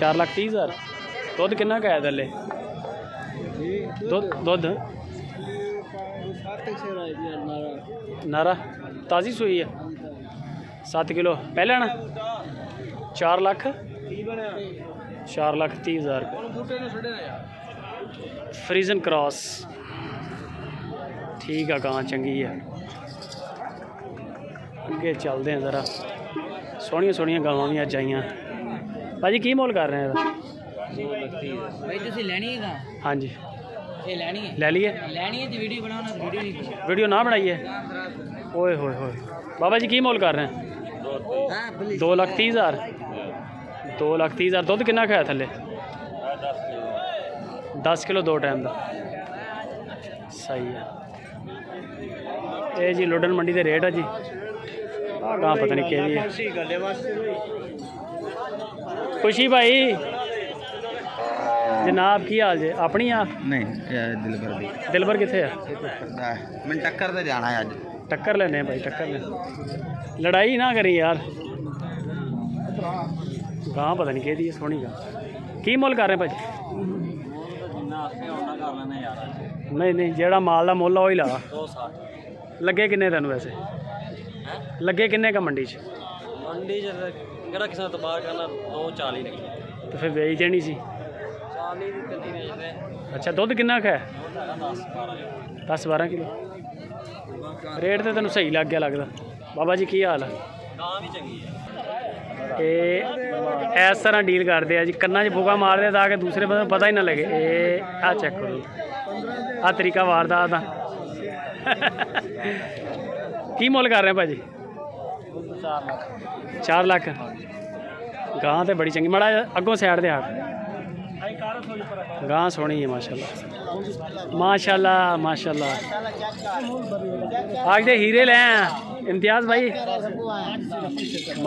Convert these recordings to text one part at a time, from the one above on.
4,30,000 ਦੁੱਧ ਕਿੰਨਾ ਕੁ ਹੈ ਥੱਲੇ ਦੁੱਧ नारा ताज़ी सूई है 7 किलो पहले ना 4,30,000 फ्रीजन क्रॉस ठीक है गां चंगी है अगे चलते हैं ज़रा सोहनिया सोहनिया गावां भी अज आईयां भाजी की मोल कर रहे हैं हाँ जी ले लिए वीडियो ना बनाइए ओए होए होए बाबा जी की मोल कर रहे हैं 2,30,000 2,30,000 दुध कितना खाया थले 10 किलो 2 टाइम का सही है ये जी लुडन मंडी के रेट है जी गां पता नहीं कि खुशी भाई जनाब की हाल जे अपनी आप नहीं दिलबर किथे है मैं टक्कर ते जाना है अज टक्कर लेने भाई टक्कर ले लड़ाई ना करी यार गां पता नहीं कहती सोहनी गां की मुल कर रहे भाजी नहीं नहीं जेड़ा माल का मुल वही ला लगे किन्ने तेन वैसे लगे किन्ने का मंडी तो फिर बेच देनी सी अच्छा दुध किन्ना का है 10-12 किलो रेट तो तेन सही लग गया लगता बाबा जी की हाल है इस तरह डील करते हैं जी कन्ना च फूका मारते ताकि दूसरे बंदे पता ही ना लगे आ चेक करो आ तरीका वारदात दा की मुल कर रहे हैं भाजी 4 लाख गां तो बड़ी चंगी माड़ा अगों सैड दे हाथ गां सोहनी है माशाल्लाह माशाल्लाह माशाल्लाह आज दे हीरे ले इम्तियाज भाई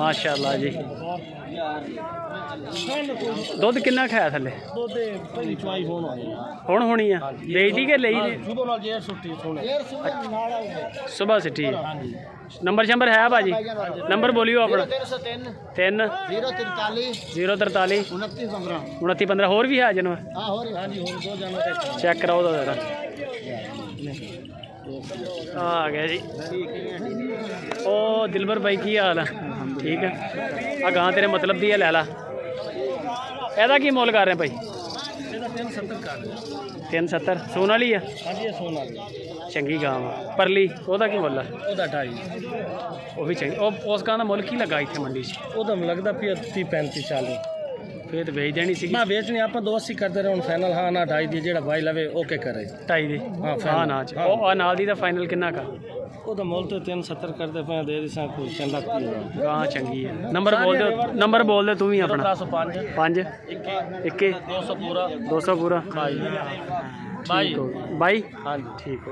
माशाल्लाह जी दुध किन्ना खाया थले हुण होनी है बेचती के ले सुबह से ठीक नंबर शंबर है भाजी नंबर बोलियो अपना 3 043 2915 होर भी है जानवर चेक कराओ तो जरा आ गया जी ओ दिलबर भाई की हाल है ठीक है आ गां तेरे मतलब दी है लैला एदा की मोल कर रहे हैं भाई 370 सोन वाली है चंगी गां परली ओदा की मुल है वो भी चंगी उस गां का मुल की लगा इतने मंडी लगता भी 30-35-40 फिर तो बेच देनी सी ना बेचनी आप 280 करते रहे फाइनल हाँ ना 2.5 दी जो भाई लवे ओके करे 2.5 दी हाँ ना नाल दी फाइनल किन्ना का वो तो मोल तो 370 करते पे दे दी कोई 3 लाख गां चंगी है नंबर बोल दे तू भी अपना 5 21 200 पूरा 200 पूरा बाई हाँ ठीक हो